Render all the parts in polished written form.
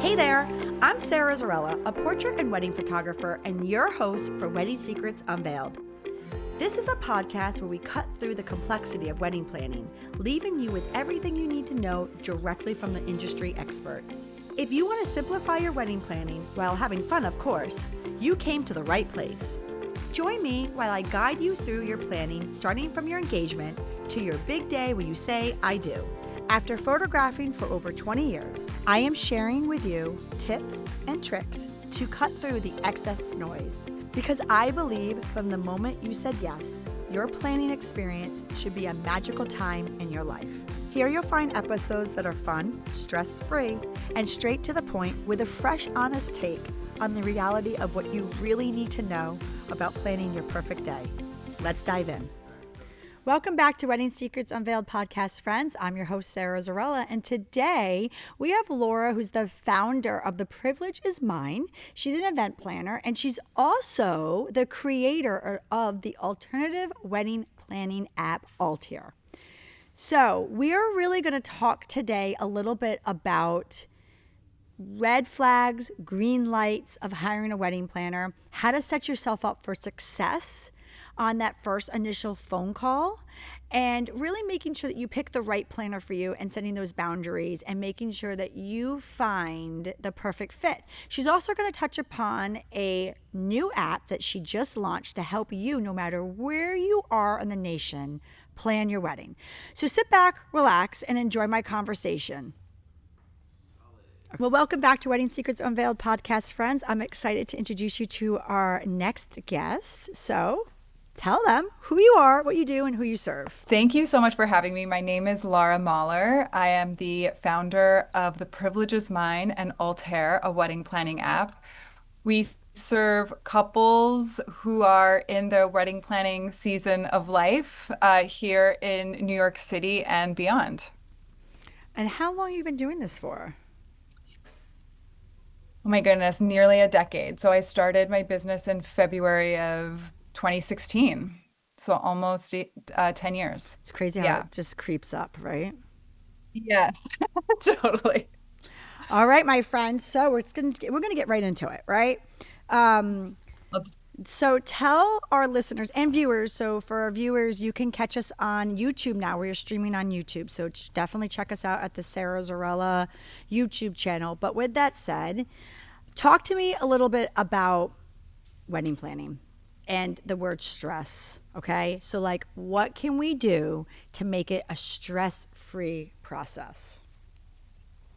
Hey there, I'm Sarah Zarella, a portrait and wedding photographer and your host for Wedding Secrets Unveiled. This is a podcast where we cut through the complexity of wedding planning, leaving you with everything you need to know directly from the industry experts. If you want to simplify your wedding planning while having fun, of course, you came to the right place. Join me while I guide you through your planning, starting from your engagement to your big day when you say, I do. After photographing for over 20 years, I am sharing with you tips and tricks to cut through the excess noise. Because I believe from the moment you said yes, your planning experience should be a magical time in your life. Here you'll find episodes that are fun, stress-free, and straight to the point with a fresh, honest take on the reality of what you really need to know about planning your perfect day. Let's dive in. Welcome back to Wedding Secrets Unveiled podcast, friends. I'm your host, Sarah Zarella, and today we have Lara, who's the founder of The Privilege Is Mine. She's an event planner, and she's also the creator of the alternative wedding planning app, Altare. So we are really going to talk today a little bit about red flags, green lights of hiring a wedding planner, how to set yourself up for success on that first initial phone call, and really making sure that you pick the right planner for you and setting those boundaries and making sure that you find the perfect fit. She's also going to touch upon a new app that she just launched to help you, no matter where you are in the nation, plan your wedding. So sit back, relax, and enjoy my conversation. Well, welcome back to Wedding Secrets Unveiled podcast, friends. I'm excited to introduce you to our next guest. So tell them who you are, what you do, and who you serve. Thank you so much for having me. My name is Lara Mahler. I am the founder of The Privilege Is Mine and Altare, a wedding planning app. We serve couples who are in their wedding planning season of life here in New York City and beyond. And how long have you been doing this for? Oh my goodness, nearly a decade. So I started my business in February of 2016. So almost 10 years. It's crazy how it just creeps up, right? Yes, totally. All right, my friends. So we're gonna get right into it, right? So tell our listeners and viewers. So for our viewers, you can catch us on YouTube now. We're streaming on YouTube. So definitely check us out at the Sarah Zarella YouTube channel. But with that said, talk to me a little bit about wedding planning and the word stress. Okay. So like, what can we do to make it a stress-free process?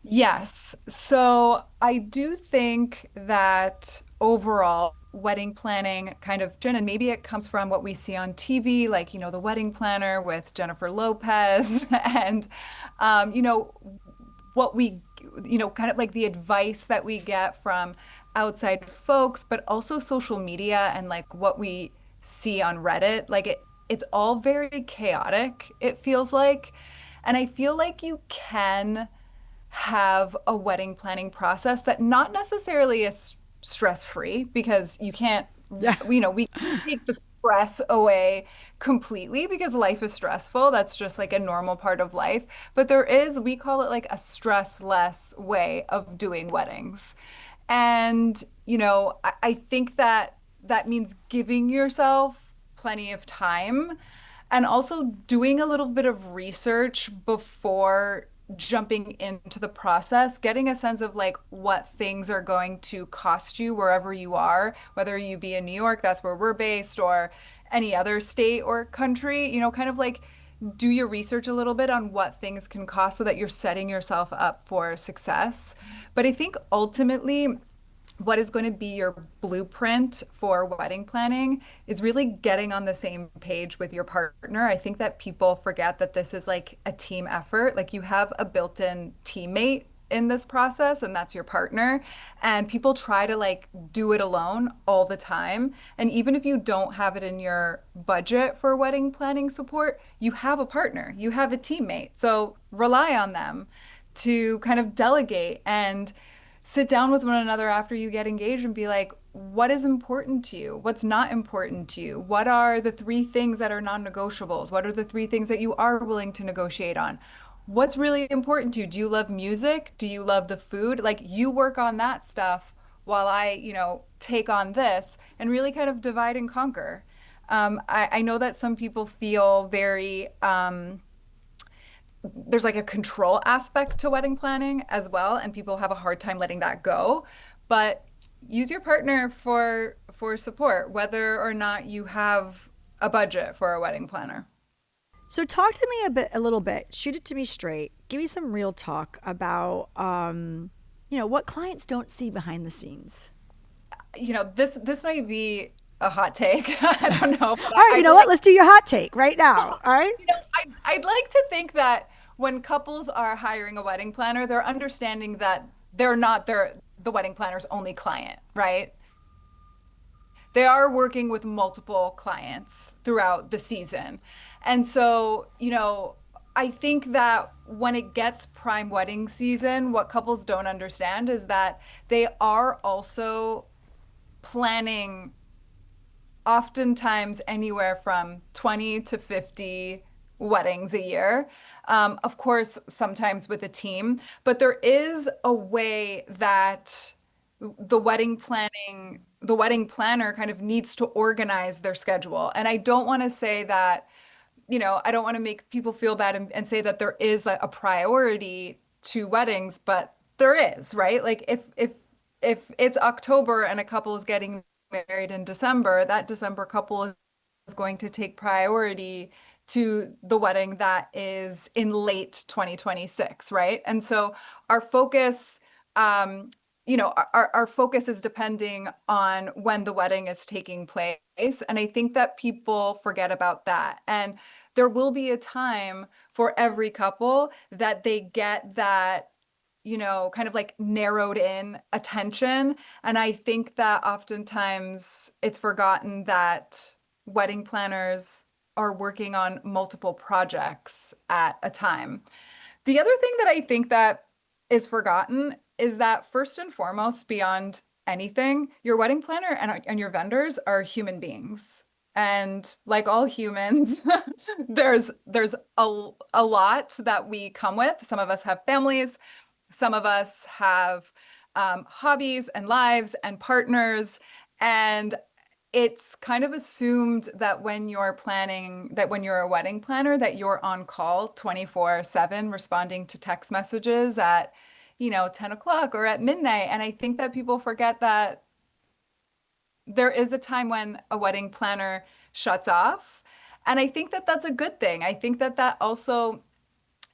Yes. So I do think that overall, wedding planning kind of, and maybe it comes from what we see on TV, like, The Wedding Planner with Jennifer Lopez and, what we, kind of like the advice that we get from outside folks, but also social media and like what we see on Reddit. Like it's all very chaotic, it feels like. And I feel like you can have a wedding planning process that not necessarily is stress-free because you can't, we can't take the stress away completely because life is stressful. That's just like a normal part of life. But we call it like a stress-less way of doing weddings. And, I think that means giving yourself plenty of time and also doing a little bit of research before jumping into the process, getting a sense of like what things are going to cost you wherever you are, whether you be in New York, that's where we're based, or any other state or country, kind of like do your research a little bit on what things can cost so that you're setting yourself up for success. But I think ultimately, what is going to be your blueprint for wedding planning is really getting on the same page with your partner. I think that people forget that this is like a team effort. Like you have a built-in teammate in this process, and that's your partner. And people try to like do it alone all the time. And even if you don't have it in your budget for wedding planning support, you have a partner, you have a teammate. So rely on them to kind of delegate and sit down with one another after you get engaged and be like, what is important to you? What's not important to you? What are the 3 things that are non-negotiables? What are the 3 things that you are willing to negotiate on? what's really important to you? Do you love music? Do you love the food? Like you work on that stuff while I, take on this and really kind of divide and conquer. I know that some people feel very, there's like a control aspect to wedding planning as well, and people have a hard time letting that go. But use your partner for support, whether or not you have a budget for a wedding planner. So talk to me a little bit. Shoot it to me straight. Give me some real talk about, what clients don't see behind the scenes. This might be a hot take. I don't know, but All right, you I'd know what? like Let's do your hot take right now. All right. I'd like to think that when couples are hiring a wedding planner, they're understanding that they're not the wedding planner's only client, right? They are working with multiple clients throughout the season. And so, I think that when it gets prime wedding season, what couples don't understand is that they are also planning oftentimes anywhere from 20 to 50 weddings a year. Of course, sometimes with a team, but there is a way that the wedding planner kind of needs to organize their schedule. And I don't want to say that, I don't want to make people feel bad and say that there is a priority to weddings, but there is, right? Like if it's October and a couple is getting married in December, that December couple is going to take priority to the wedding that is in late 2026, right? And so our focus, our focus is depending on when the wedding is taking place. And I think that people forget about that. And there will be a time for every couple that they get that kind of like narrowed in attention. And I think that oftentimes it's forgotten that wedding planners are working on multiple projects at a time. The other thing that I think that is forgotten is that first and foremost, beyond anything, your wedding planner and your vendors are human beings. And like all humans, there's a lot that we come with. Some of us have families, some of us have hobbies and lives and partners. And it's kind of assumed that when you're planning, that when you're a wedding planner, that you're on call 24/7, responding to text messages at, 10 o'clock or at midnight. And I think that people forget that there is a time when a wedding planner shuts off. And I think that that's a good thing. I think that that also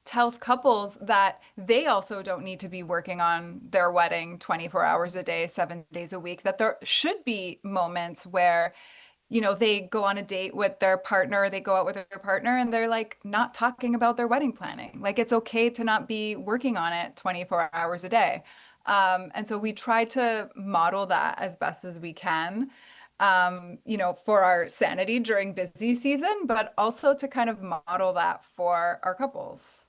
tells couples that they also don't need to be working on their wedding 24 hours a day, 7 days a week, that there should be moments where, they go on a date with their partner, they go out with their partner, and they're like not talking about their wedding planning. Like it's okay to not be working on it 24 hours a day. And so we try to model that as best as we can, for our sanity during busy season, but also to kind of model that for our couples.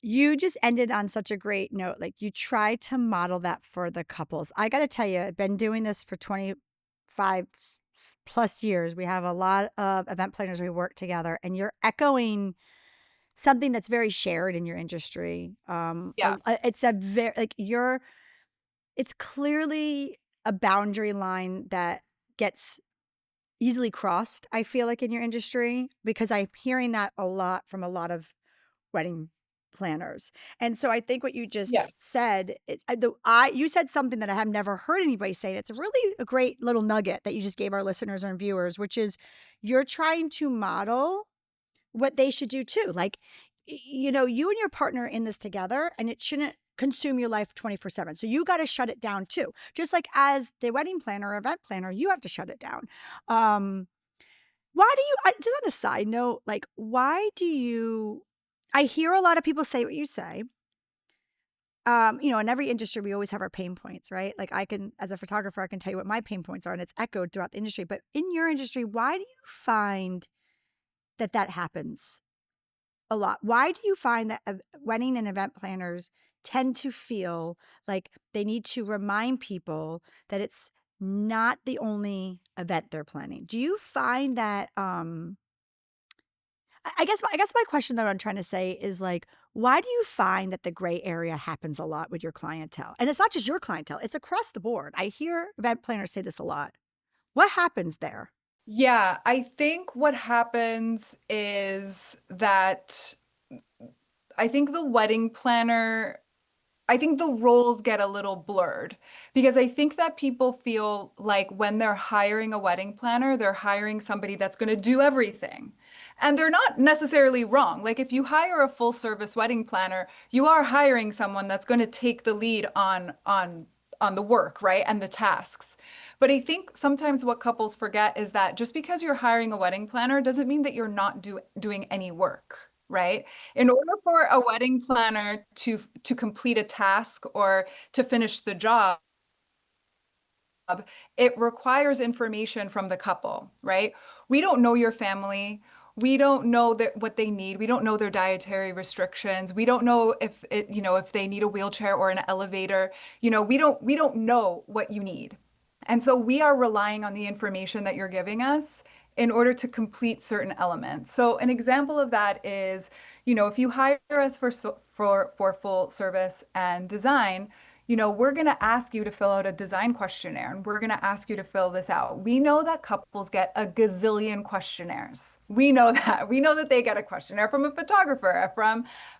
You just ended on such a great note. Like you try to model that for the couples. I got to tell you, I've been doing this for 25 plus years. We have a lot of event planners we work together, and you're echoing something that's very shared in your industry. Yeah. It's a very like you're. It's clearly a boundary line that gets easily crossed. I feel like in your industry because I'm hearing that a lot from a lot of wedding planners. And so I think what you just Yeah. said, you said something that I have never heard anybody say. It's really a great little nugget that you just gave our listeners and viewers, which is you're trying to model what they should do too. Like, you and your partner are in this together and it shouldn't consume your life 24/7. So you got to shut it down too. Just like as the wedding planner or event planner, you have to shut it down. Um, why do you, just on a side note, like, why do you, I hear a lot of people say what you say. In every industry, we always have our pain points, right? Like as a photographer, I can tell you what my pain points are and it's echoed throughout the industry. But in your industry, why do you find that happens a lot? Why do you find that wedding and event planners tend to feel like they need to remind people that it's not the only event they're planning? Do you find that I guess my question that I'm trying to say is like, Why do you find that the gray area happens a lot with your clientele? And it's not just your clientele, it's across the board. I hear event planners say this a lot. What happens there? Yeah, I think what happens is that I think the wedding planner I think the roles get a little blurred because I think that people feel like when they're hiring a wedding planner, they're hiring somebody that's going to do everything. And they're not necessarily wrong. Like if you hire a full service wedding planner, you are hiring someone that's going to take the lead on the work, right? And the tasks. But I think sometimes what couples forget is that just because you're hiring a wedding planner doesn't mean that you're not doing any work, right? In order for a wedding planner to complete a task or to finish the job, it requires information from the couple, right? We don't know your family. We don't know what they need. We don't know their dietary restrictions. We don't know if they need a wheelchair or an elevator. We don't know what you need. And so we are relying on the information that you're giving us in order to complete certain elements. So an example of that is, if you hire us for full service and design, we're going to ask you to fill out a design questionnaire and we're going to ask you to fill this out. We know that couples get a gazillion questionnaires. We know that. We know that they get a questionnaire from a photographer,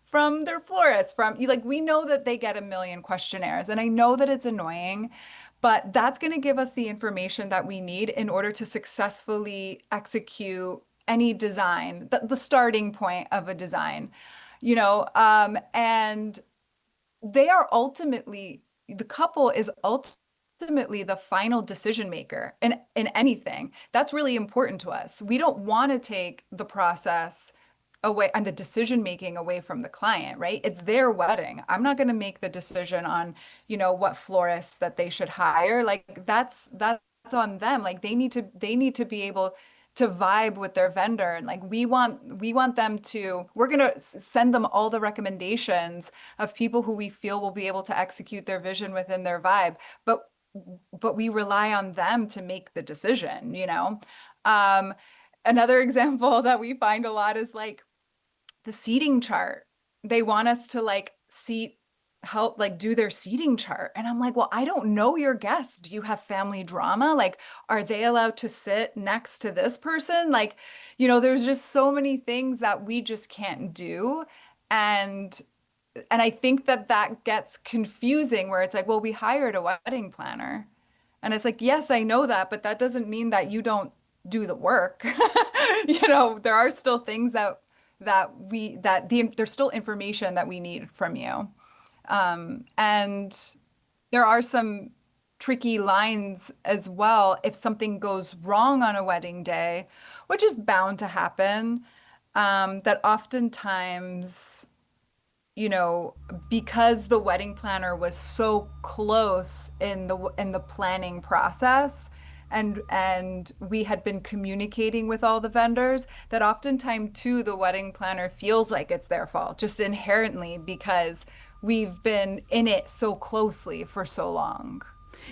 from their florist, we know that they get a million questionnaires. And I know that it's annoying, but that's going to give us the information that we need in order to successfully execute any design, the starting point of a design, and the couple is ultimately the final decision maker in anything. That's really important to us. We don't want to take the process away and the decision making away from the client, right? It's their wedding. I'm not going to make the decision on, what florists that they should hire. Like that's on them. Like they need to be able to vibe with their vendor, and like we want them to, we're going to send them all the recommendations of people who we feel will be able to execute their vision within their vibe, but we rely on them to make the decision. um Another example that we find a lot is like the seating chart. They want us to help do their seating chart. And I'm like, well, I don't know your guests. Do you have family drama? Like, are they allowed to sit next to this person? There's just so many things that we just can't do. And I think that gets confusing where it's like, well, we hired a wedding planner. And it's like, yes, I know that, but that doesn't mean that you don't do the work. There are still things there's still information that we need from you. And there are some tricky lines as well if something goes wrong on a wedding day, which is bound to happen, that oftentimes, you know, because the wedding planner was so close in the planning process, and we had been communicating with all the vendors, that oftentimes too the wedding planner feels like it's their fault just inherently because we've been in it so closely for so long.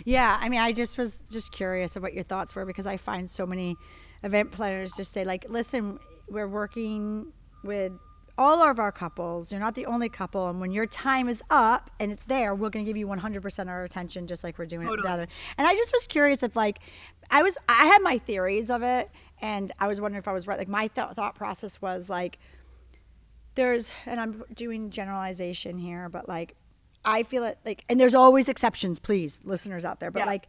Yeah, I mean, I just was just curious of what your thoughts were because I find so many event planners just say like, listen, we're working with all of our couples. You're not the only couple, and when your time is up and it's there, we're going to give you 100% our attention, just like we're doing it with the other. And I just was curious if like, I had my theories of it, and I was wondering if I was right. Like my thought process was like, and I'm doing generalization here, but like, I feel it like, and there's always exceptions, please, listeners out there. But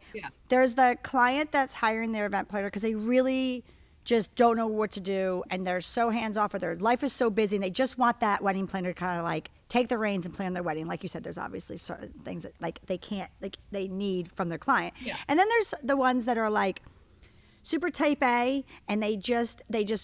there's the client that's hiring their event planner because they really just don't know what to do, and they're so hands off, or their life is so busy, and they just want that wedding planner to kind of like take the reins and plan their wedding. Like you said, there's obviously certain things that like they can't, like they need from their client. Yeah. And then there's the ones that are like super type A, and they just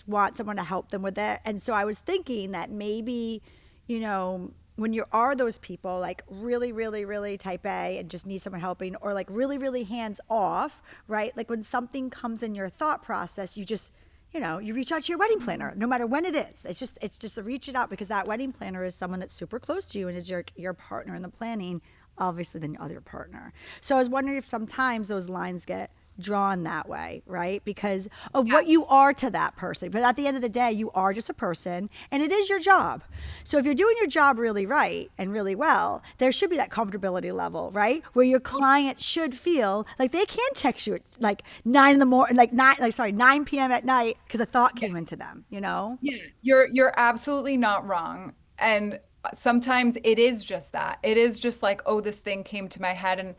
want someone to help them with it. And so I was thinking that maybe, you know, when you are those people like really, really, really type A and just need someone helping, or like really, really hands off, right? Like when something comes in your thought process, you just, you know, you reach out to your wedding planner, no matter when it is. It's just to reach it out, because that wedding planner is someone that's super close to you and is your partner in the planning, obviously, than your other partner. So I was wondering if sometimes those lines get drawn that way, right? Because of Yeah. what you are to that person. But at the end of the day, you are just a person and it is your job. So if you're doing your job really right and really well, there should be that comfortability level, right? Where your client should feel like they can text you at like 9 in the morning, like 9 p.m. at night because a thought Yeah. came into them, you know? Yeah, you're absolutely not wrong. And sometimes it is just that. It is just like, oh, this thing came to my head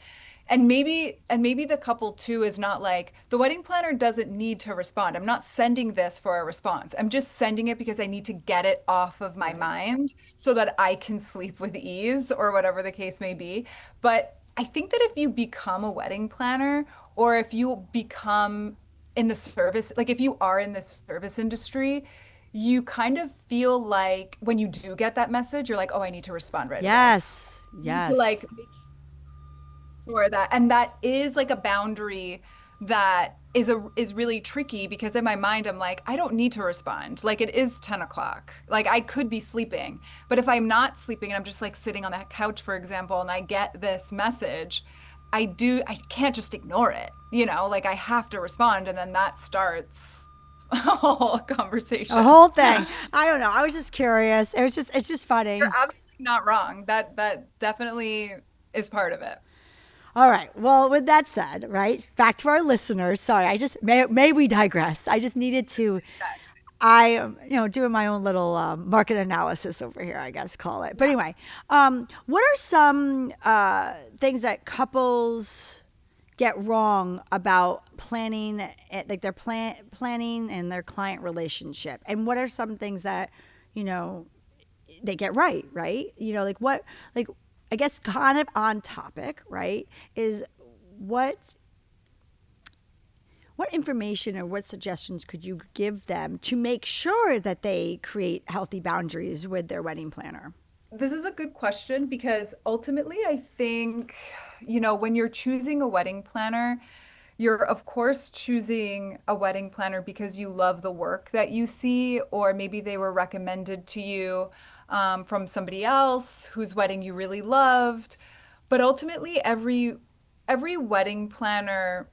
and maybe the couple too is not like the wedding planner doesn't need to respond. I'm not sending this for a response. I'm just sending it because I need to get it off of my Right. mind so that I can sleep with ease or whatever the case may be. But I think that if you become a wedding planner or if you become in the service, like if you are in the service industry, you kind of feel like when you do get that message, you're like, oh, I need to respond right away. Yes. You need to Yes. like make sure that, and that is like a boundary that is really tricky because in my mind I'm like, I don't need to respond. Like it is 10 o'clock. Like I could be sleeping. But if I'm not sleeping and I'm just like sitting on that couch, for example, and I get this message, I can't just ignore it, like I have to respond. And then that starts a whole A conversation. whole thing. I don't know. I was just curious. It's just You're funny. absolutely not wrong. That definitely is part of it. All right. Well, with that said, right, back to our listeners. Sorry, I just may we digress. I just needed to. I am, doing my own little market analysis over here, I guess call it. But Yeah. anyway, what are some things that couples get wrong about planning, like their planning and their client relationship, and what are some things that you know they get right, right? Like what, like I guess kind of on topic, right? Is what what information or what suggestions could you give them to make sure that they create healthy boundaries with their wedding planner? This is a good question because ultimately, I think, when you're choosing a wedding planner, you're of course choosing a wedding planner because you love the work that you see, or maybe they were recommended to you from somebody else whose wedding you really loved. But ultimately, every wedding planner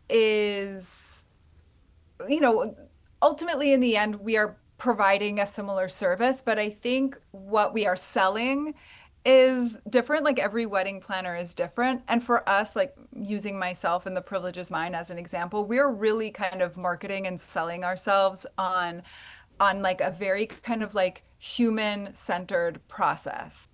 is you know, ultimately in the end, we are providing a similar service, but I think what we are selling is different. Like every wedding planner is different. And for us, like using myself and the privilege is mine as an example, we're really kind of marketing and selling ourselves on like a very kind of like human-centered process,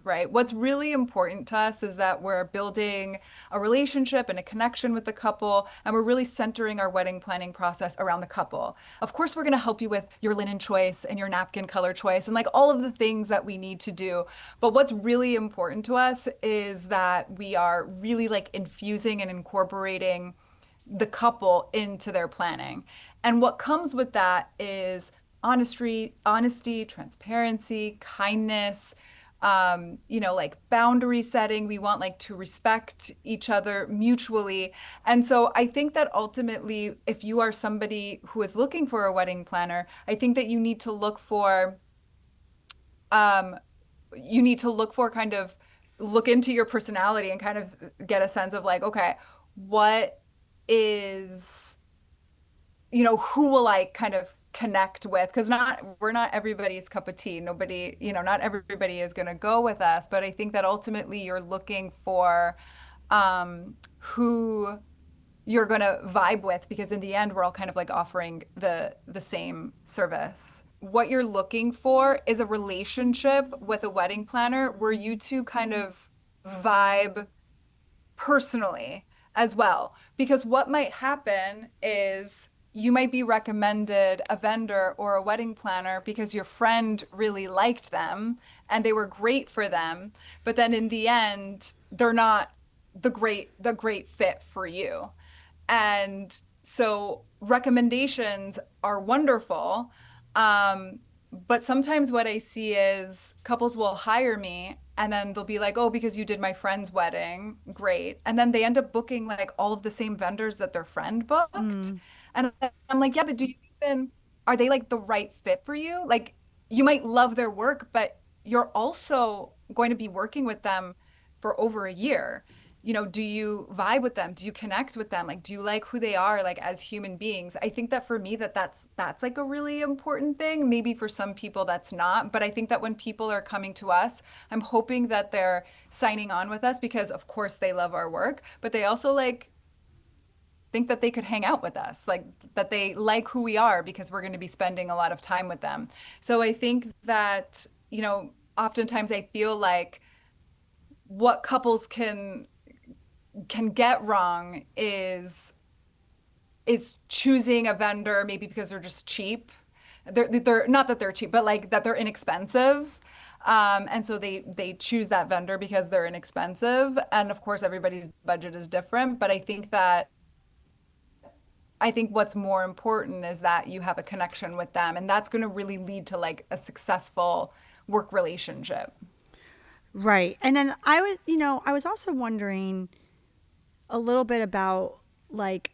right? What's really important to us is that we're building a relationship and a connection with the couple, and we're really centering our wedding planning process around the couple. Of course, we're going to help you with your linen choice and your napkin color choice and like all of the things that we need to do. But what's really important to us is that we are really like infusing and incorporating the couple into their planning. And what comes with that is honesty, transparency, kindness, like boundary setting. We want like to respect each other mutually. And so I think that ultimately, if you are somebody who is looking for a wedding planner, I think that um, you need to look for kind of look into your personality and kind of get a sense of like, okay, what is who will I kind of connect with? Because we're not everybody's cup of tea. Nobody, not everybody is going to go with us. But I think that ultimately you're looking for who you're going to vibe with, because in the end, we're all kind of like offering the same service. What you're looking for is a relationship with a wedding planner where you two kind of vibe personally as well. Because what might happen is you might be recommended a vendor or a wedding planner because your friend really liked them and they were great for them, but then in the end, they're not the great fit for you. And so recommendations are wonderful. Um, but sometimes what I see is couples will hire me and then they'll be like, oh, because you did my friend's wedding, great. And then they end up booking like all of the same vendors that their friend booked. Mm. And I'm like, yeah, but are they like the right fit for you? Like, you might love their work, but you're also going to be working with them for over a year. do you vibe with them? Do you connect with them? Like, do you like who they are, like as human beings? I think that for me, that's like a really important thing. Maybe for some people that's not, but I think that when people are coming to us, I'm hoping that they're signing on with us because of course they love our work, but they also like think that they could hang out with us, like that they like who we are because we're going to be spending a lot of time with them. So I think that, oftentimes I feel like what couples can get wrong is choosing a vendor maybe because they're just cheap. They're not that they're cheap, but like that they're inexpensive. And so they choose that vendor because they're inexpensive. And of course, everybody's budget is different. But I think what's more important is that you have a connection with them, and that's going to really lead to like a successful work relationship. Right. And then I was also wondering a little bit about like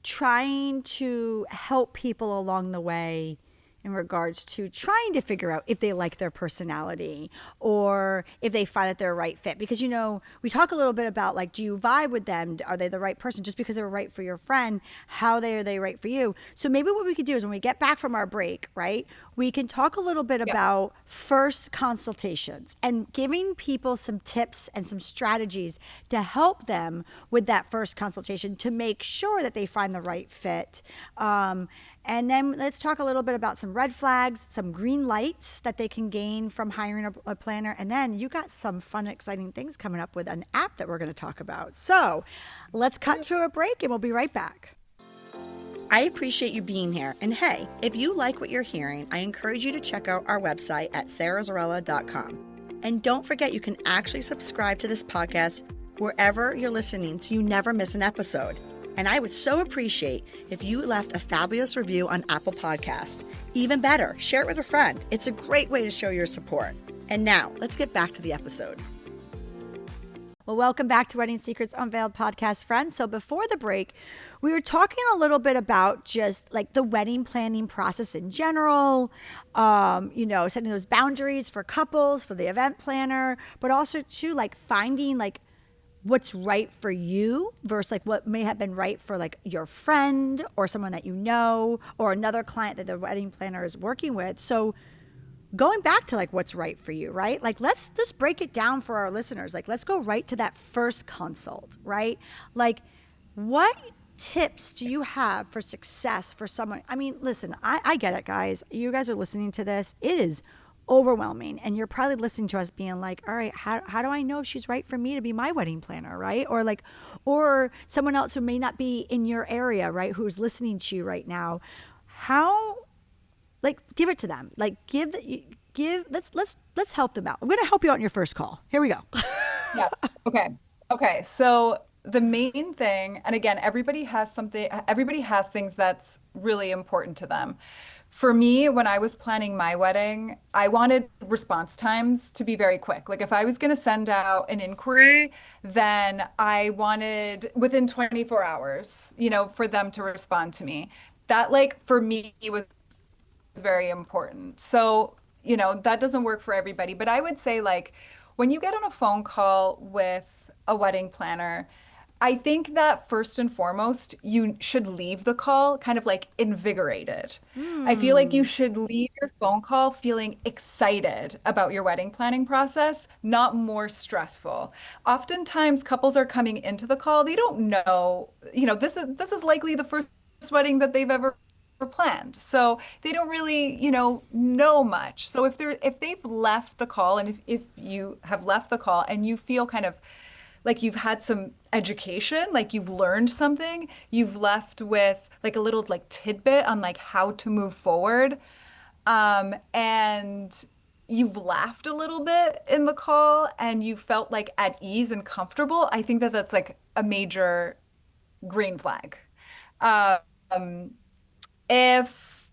trying to help people along the way in regards to trying to figure out if they like their personality or if they find that they're a right fit. Because, we talk a little bit about like, do you vibe with them? Are they the right person? Just because they were right for your friend, how are they right for you? So maybe what we could do is when we get back from our break, right, we can talk a little bit Yep. about first consultations and giving people some tips and some strategies to help them with that first consultation to make sure that they find the right fit. And then let's talk a little bit about some red flags, some green lights that they can gain from hiring a planner. And then you got some fun, exciting things coming up with an app that we're going to talk about. So let's cut to a break and we'll be right back. I appreciate you being here. And hey, if you like what you're hearing, I encourage you to check out our website at sarahzarella.com. And don't forget, you can actually subscribe to this podcast wherever you're listening so you never miss an episode. And I would so appreciate if you left a fabulous review on Apple Podcast. Even better, share it with a friend. It's a great way to show your support. And now, let's get back to the episode. Well, welcome back to Wedding Secrets Unveiled podcast, friends. So before the break, we were talking a little bit about just like the wedding planning process in general, setting those boundaries for couples, for the event planner, but also too like finding like what's right for you versus like what may have been right for like your friend or someone that you know or another client that the wedding planner is working with. So going back to like what's right for you, right? Like let's just break it down for our listeners. Like let's go right to that first consult, right? Like what tips do you have for success for someone? I mean, listen, I get it, guys. You guys are listening to this. It is overwhelming, and you're probably listening to us being like, all right, how do I know she's right for me to be my wedding planner, right? Or someone else who may not be in your area, right, who's listening to you right now. How, like, give it to them, like let's help them out. I'm going to help you out in your first call. Here we go. Yes. Okay. So the main thing, and again, everybody has things that's really important to them. For me, when I was planning my wedding, I wanted response times to be very quick. Like if I was going to send out an inquiry, then I wanted within 24 hours, for them to respond to me. That like for me was very important. So, that doesn't work for everybody, but I would say like when you get on a phone call with a wedding planner, I think that first and foremost, you should leave the call kind of like invigorated. I feel like you should leave your phone call feeling excited about your wedding planning process, not more stressful. Oftentimes, couples are coming into the call, they don't know, this is likely the first wedding that they've ever planned. So they don't really, know much. So if they've left the call and if you have left the call and you feel kind of like you've had some education, like you've learned something, you've left with like a little like tidbit on like how to move forward, and you've laughed a little bit in the call and you felt like at ease and comfortable, I think that that's like a major green flag. Um, if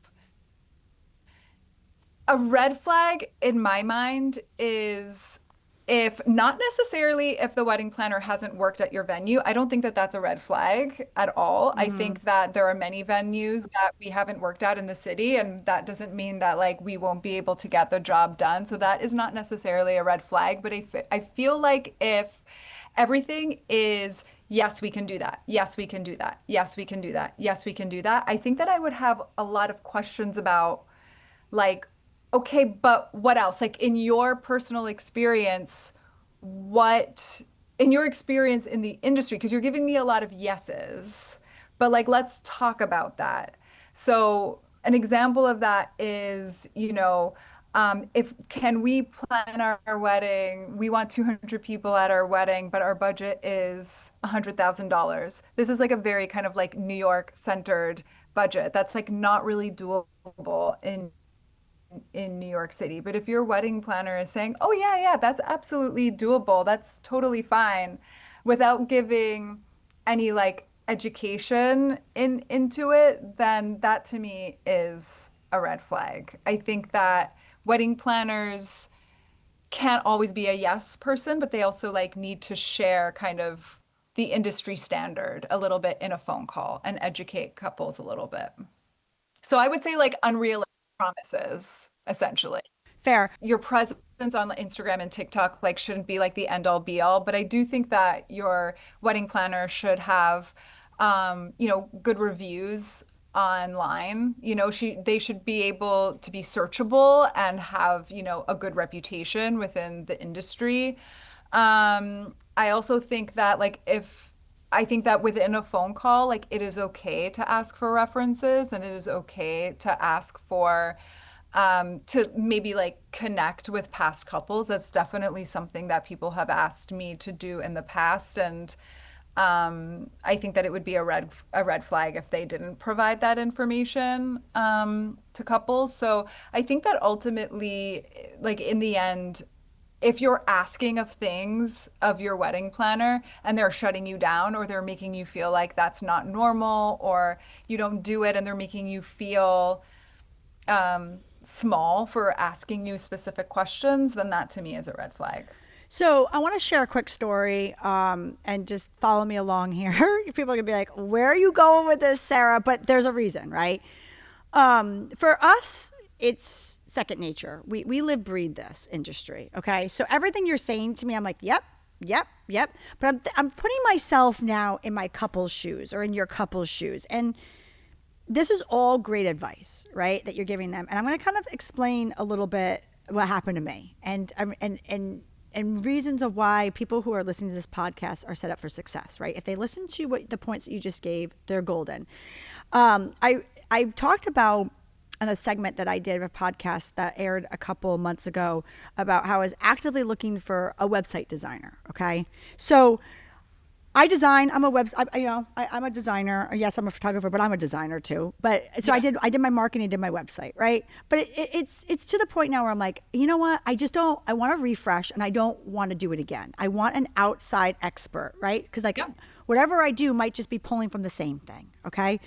a red flag in my mind is if not necessarily if the wedding planner hasn't worked at your venue, I don't think that that's a red flag at all. I think that there are many venues that we haven't worked at in the city, and that doesn't mean that like we won't be able to get the job done. So that is not necessarily a red flag, but I feel like if everything is, yes, we can do that. Yes, we can do that. Yes, we can do that. Yes, we can do that. I think that I would have a lot of questions about, like, okay, but what else? Like, in your personal experience, what, in your experience in the industry, because you're giving me a lot of yeses, but like, let's talk about that. So, an example of that is, if can we plan our wedding? We want 200 people at our wedding, but our budget is $100,000. This is like a very kind of like New York centered budget. That's like not really doable in New York City. But if your wedding planner is saying, "Oh yeah, yeah, that's absolutely doable. That's totally fine," without giving any like education into it, then that to me is a red flag. I think that wedding planners can't always be a yes person, but they also like need to share kind of the industry standard a little bit in a phone call and educate couples a little bit. So I would say like unrealistic promises, essentially. Fair. Your presence on Instagram and TikTok like shouldn't be like the end all be all, but I do think that your wedding planner should have good reviews online. They should be able to be searchable and have, a good reputation within the industry. I also think that I think that within a phone call, like it is okay to ask for references and it is okay to ask for to maybe like connect with past couples. That's definitely something that people have asked me to do in the past. And I think that it would be a red flag if they didn't provide that information to couples. So I think that ultimately, like in the end, if you're asking of things of your wedding planner and they're shutting you down or they're making you feel like that's not normal or you don't do it and they're making you feel small for asking you specific questions, then that to me is a red flag. So I want to share a quick story and just follow me along here. People are going to be like, where are you going with this, Sarah? But there's a reason, right? For us, it's second nature. We live, breathe this industry. Okay. So everything you're saying to me, I'm like, yep. But I'm putting myself now in my couple's shoes or in your couple's shoes. And this is all great advice, right? That you're giving them. And I'm going to kind of explain a little bit what happened to me and reasons of why people who are listening to this podcast are set up for success, right? If they listen to what the points that you just gave, they're golden. I talked about in a segment that I did of a podcast that aired a couple months ago about how I was actively looking for a website designer. Okay. So I design, I'm a designer. Yes, I'm a photographer, but I'm a designer too. But so yeah. I did my marketing, did my website. Right. But it's to the point now where I'm like, you know what? I want to refresh and I don't want to do it again. I want an outside expert. Right. Cause whatever I do might just be pulling from the same thing. Okay.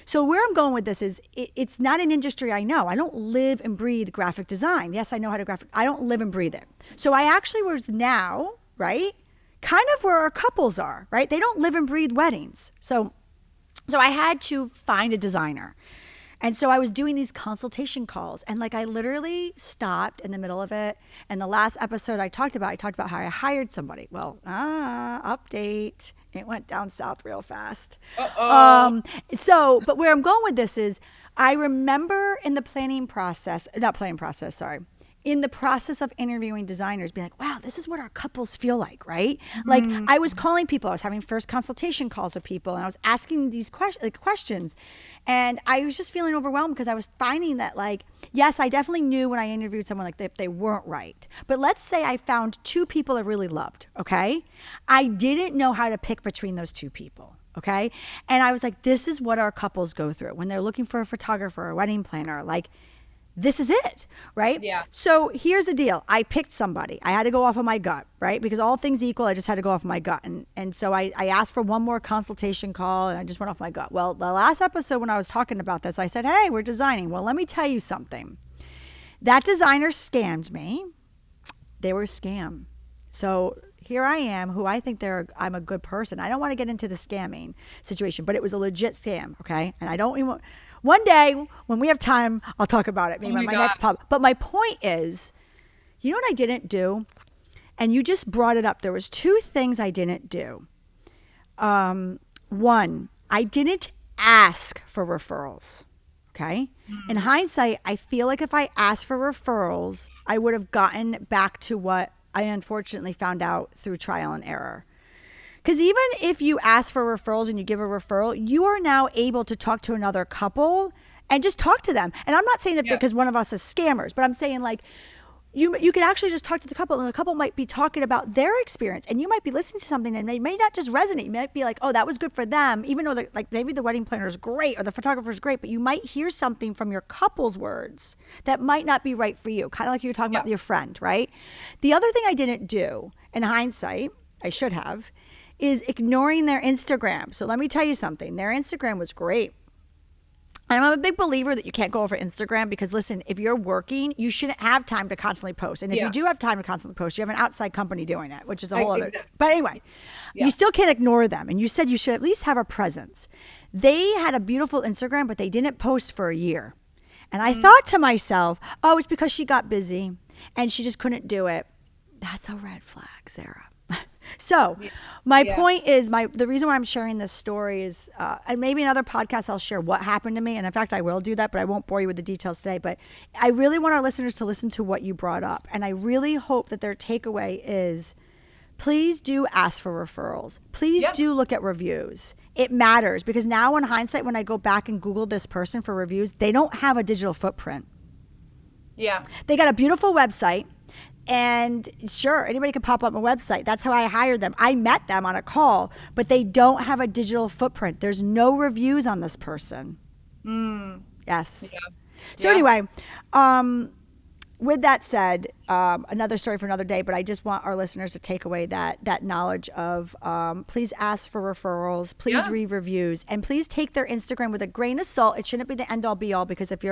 So where I'm going with this is it's not an industry I know. I don't live and breathe graphic design. Yes, I know how to I don't live and breathe it. So I actually was now, right, kind of where our couples are, right? They don't live and breathe weddings. So I had to find a designer. And so I was doing these consultation calls and I literally stopped in the middle of it. And the last episode I talked about how I hired somebody. Well, update. It went down south real fast. But where I'm going with this is I remember in the in the process of interviewing designers, being like, wow, this is what our couples feel like, right? Mm-hmm. I was calling people, I was having first consultation calls with people, and I was asking these questions. And I was just feeling overwhelmed because I was finding that, yes, I definitely knew when I interviewed someone, if they weren't right. But let's say I found two people I really loved, okay? I didn't know how to pick between those two people. Okay. And I was like, this is what our couples go through when they're looking for a photographer or a wedding planner. This is it, right? Yeah. So here's the deal. I picked somebody. I had to go off of my gut, right? Because all things equal, I just had to go off of my gut. And so I asked for one more consultation call and I just went off my gut. Well, the last episode when I was talking about this, I said, hey, we're designing. Well, let me tell you something. That designer scammed me. They were a scam. So here I am, who I think I'm a good person. I don't want to get into the scamming situation, but it was a legit scam, okay? And I don't even... One day, when we have time, I'll talk about it. Maybe on my next pub. But my point is, you know what I didn't do? And you just brought it up. There was two things I didn't do. One, I didn't ask for referrals. Okay. In hindsight, I feel like if I asked for referrals, I would have gotten back to what I unfortunately found out through trial and error. Because even if you ask for referrals and you give a referral, you are now able to talk to another couple and just talk to them. And I'm not saying that because one of us is scammers, but I'm saying like you could actually just talk to the couple, and the couple might be talking about their experience, and you might be listening to something and it may not just resonate. You might be like, oh, that was good for them, even though like maybe the wedding planner is great or the photographer is great, but you might hear something from your couple's words that might not be right for you. Kind of like you were talking about your friend, right? The other thing I didn't do in hindsight, I should have, is ignoring their Instagram. So let me tell you something. Their Instagram was great. And I'm a big believer that you can't go over Instagram because, listen, if you're working, you shouldn't have time to constantly post. And if you do have time to constantly post, you have an outside company doing it, which is a whole other. But anyway, you still can't ignore them. And you said you should at least have a presence. They had a beautiful Instagram, but they didn't post for a year. And I thought to myself, oh, it's because she got busy and she just couldn't do it. That's a red flag, Sarah. So my point is the reason why I'm sharing this story is, and maybe in other podcasts I'll share what happened to me. And in fact, I will do that, but I won't bore you with the details today. But I really want our listeners to listen to what you brought up. And I really hope that their takeaway is, please do ask for referrals. Please do look at reviews. It matters because now in hindsight, when I go back and Google this person for reviews, they don't have a digital footprint. Yeah. They got a beautiful website. And sure, anybody can pop up a website. That's how I hired them. I met them on a call, but they don't have a digital footprint. There's no reviews on this person. Yes. Yeah. So anyway, with that said, another story for another day, but I just want our listeners to take away that knowledge of please ask for referrals, please read reviews, and please take their Instagram with a grain of salt. It shouldn't be the end all be all, because if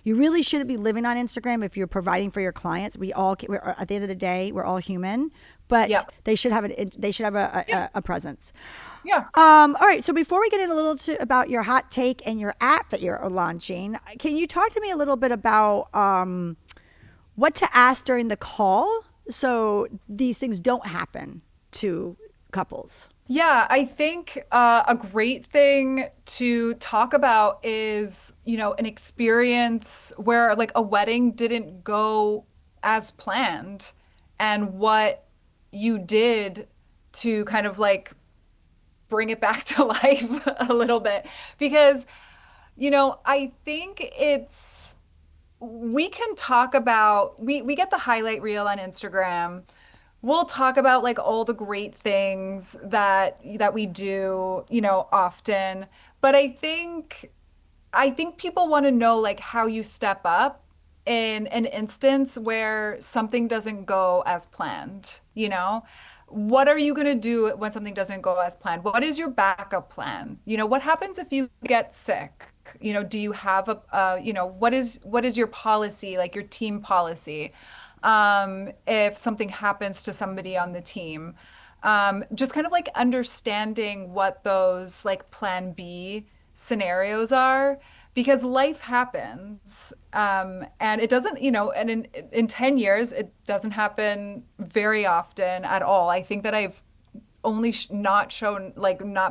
you really shouldn't be living on Instagram if you're providing for your clients. We're, at the end of the day, we're all human, but they should have a presence. Yeah. All right. So before we get in a little about your hot take and your app that you're launching, can you talk to me a little bit about what to ask during the call so these things don't happen to couples? Yeah, I think a great thing to talk about is, an experience where like a wedding didn't go as planned and what you did to kind of like bring it back to life a little bit. Because, I think we can talk about, we get the highlight reel on Instagram. We'll talk about like all the great things that we do, often. But I think people want to know like how you step up in an instance where something doesn't go as planned, What are you going to do when something doesn't go as planned? What is your backup plan? What happens if you get sick? Do you have what is your policy, like your team policy? If something happens to somebody on the team, just kind of like understanding what those like plan B scenarios are, because life happens. And it doesn't, and in 10 years, it doesn't happen very often at all. I think that I've only not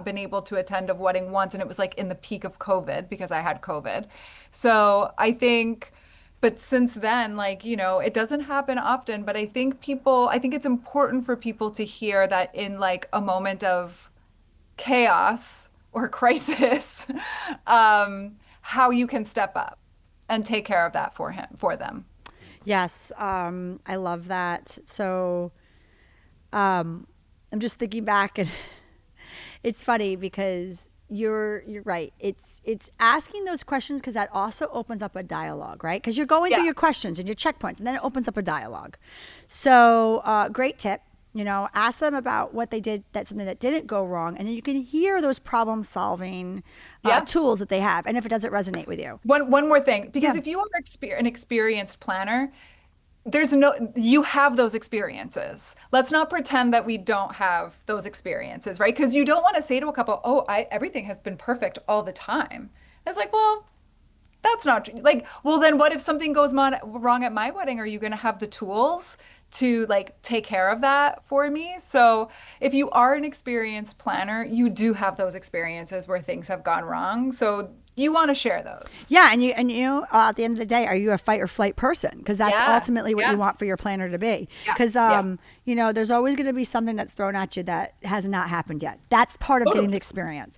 been able to attend a wedding once. And it was like in the peak of COVID because I had COVID. So I think, but since then, it doesn't happen often, but I think it's important for people to hear that in like a moment of chaos or crisis, how you can step up and take care of that for them. Yes. I love that. So, I'm just thinking back, and it's funny because you're right. It's asking those questions because that also opens up a dialogue, right? Because you're going through your questions and your checkpoints, and then it opens up a dialogue. So great tip. Ask them about what they did, that's something that didn't go wrong, and then you can hear those problem solving tools that they have, and if it doesn't resonate with you. One more thing, because if you are an experienced planner, you have those experiences. Let's not pretend that we don't have those experiences, right? Because you don't want to say to a couple, oh, everything has been perfect all the time. It's like, well, That's not true. Like, well, then what if something goes wrong at my wedding? Are you going to have the tools to like take care of that for me? So, if you are an experienced planner, you do have those experiences where things have gone wrong. So, you want to share those. Yeah, at the end of the day, are you a fight or flight person? Because that's Yeah. ultimately what you Yeah. want for your planner to be. Yeah. Because Yeah. there's always going to be something that's thrown at you that has not happened yet. That's part of getting Totally. the experience.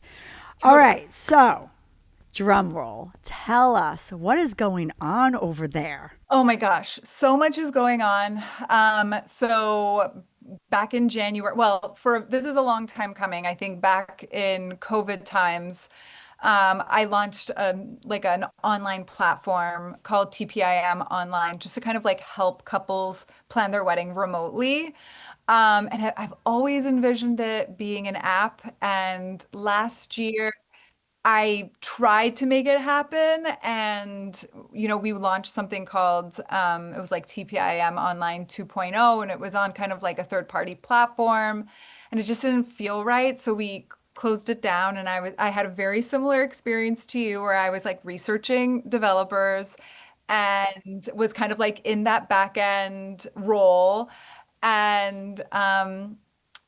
All Totally. right, so drum roll. Tell us what is going on over there. Oh my gosh, so much is going on. So back in January, well, for this is a long time coming. I think back in COVID times, I launched like an online platform called TPIM Online, just to kind of like help couples plan their wedding remotely. And I've always envisioned it being an app. And last year, I tried to make it happen, and we launched something called it was like TPIM Online 2.0, and it was on kind of like a third-party platform, and it just didn't feel right. So we closed it down, and I had a very similar experience to you where I was like researching developers and was kind of like in that back end role. And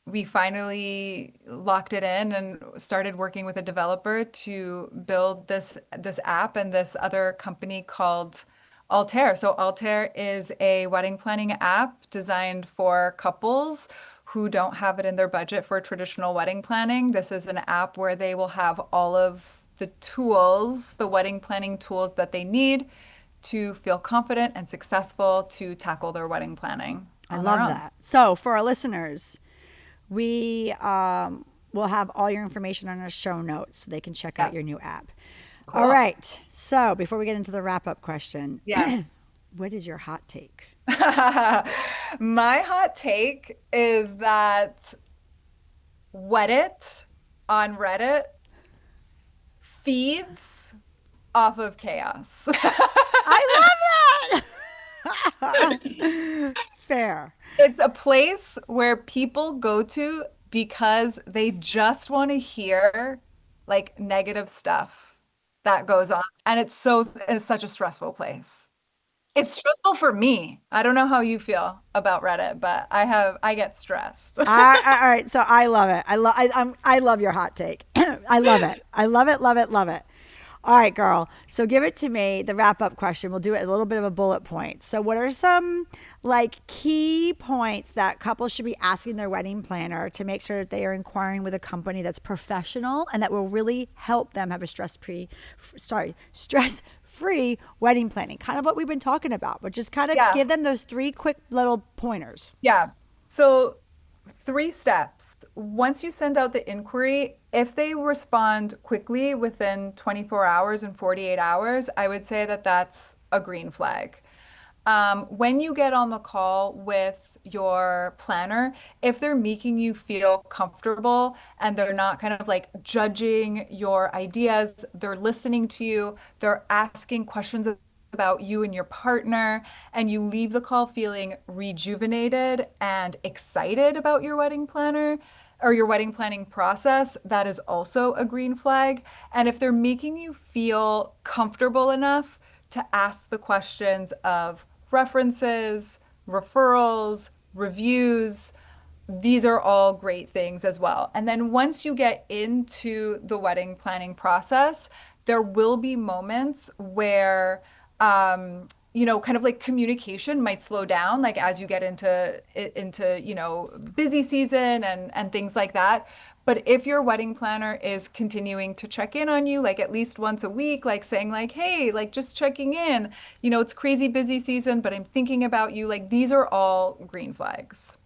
we finally locked it in and started working with a developer to build this app and this other company called Altair. So Altair is a wedding planning app designed for couples who don't have it in their budget for traditional wedding planning. This is an app where they will have all of the tools, the wedding planning tools that they need to feel confident and successful to tackle their wedding planning I on their love own. that. So for our listeners, we will have all your information on our show notes so they can check out your Yes. new app. All Cool. right. So before we get into the wrap up question, Yes. what is your hot take? My hot take is that Reddit on Reddit feeds off of chaos. I love that. Fair. It's a place where people go to because they just want to hear like negative stuff that goes on. And it's such a stressful place. It's stressful for me. I don't know how you feel about Reddit, but I get stressed. All right. So I love it. I love your hot take. I love it. I love it. Love it. Love it. All right, girl. So give it to me. The wrap up question. We'll do it a little bit of a bullet point. So, what are some like key points that couples should be asking their wedding planner to make sure that they are inquiring with a company that's professional and that will really help them have a stress free wedding planning? Kind of what we've been talking about, but just kind of Yeah. give them those three quick little pointers. Yeah. So, three steps. Once you send out the inquiry, if they respond quickly within 24 hours and 48 hours, I would say that that's a green flag. When you get on the call with your planner, if they're making you feel comfortable and they're not kind of like judging your ideas, they're listening to you, they're asking questions about you and your partner, and you leave the call feeling rejuvenated and excited about your wedding planner or your wedding planning process, that is also a green flag. And if they're making you feel comfortable enough to ask the questions of references, referrals, reviews, these are all great things as well. And then once you get into the wedding planning process, there will be moments where kind of like communication might slow down, like as you get into busy season and things like that. But if your wedding planner is continuing to check in on you, like at least once a week, like saying like, hey, like just checking in, it's crazy busy season, but I'm thinking about you, like these are all green flags.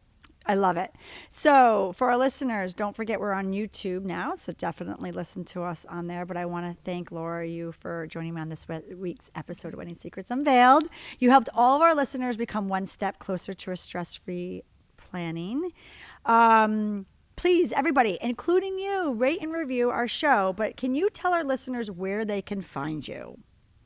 I love it. So, for our listeners, don't forget we're on YouTube now. So, definitely listen to us on there. But I want to thank Laura, you, for joining me on this week's episode of Wedding Secrets Unveiled. You helped all of our listeners become one step closer to a stress free planning. Please, everybody, including you, rate and review our show. But can you tell our listeners where they can find you?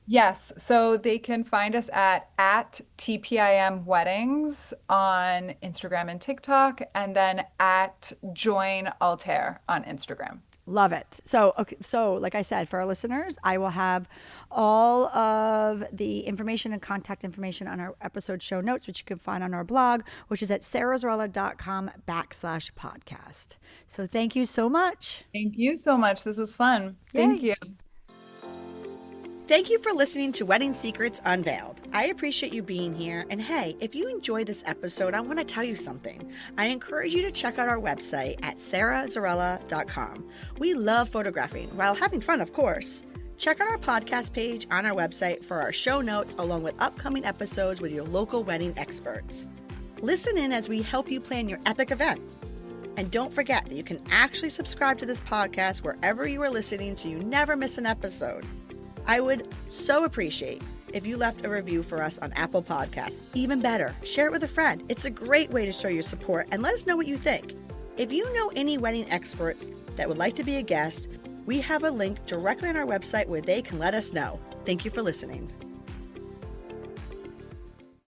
Yes, so they can find us at TPIM Weddings on Instagram and TikTok, and then at Join Altair on Instagram. Love it. So, okay, so like I said, for our listeners, I will have all of the information and contact information on our episode show notes, which you can find on our blog, which is at sarahzarella.com/podcast. So thank you so much. Thank you so much. This was fun. Yay. Thank you. Thank you for listening to Wedding Secrets Unveiled. I appreciate you being here. And hey, if you enjoyed this episode, I want to tell you something. I encourage you to check out our website at sarahzarella.com. We love photographing while having fun, of course. Check out our podcast page on our website for our show notes, along with upcoming episodes with your local wedding experts. Listen in as we help you plan your epic event. And don't forget that you can actually subscribe to this podcast wherever you are listening so you never miss an episode. I would so appreciate if you left a review for us on Apple Podcasts. Even better, share it with a friend. It's a great way to show your support and let us know what you think. If you know any wedding experts that would like to be a guest, we have a link directly on our website where they can let us know. Thank you for listening.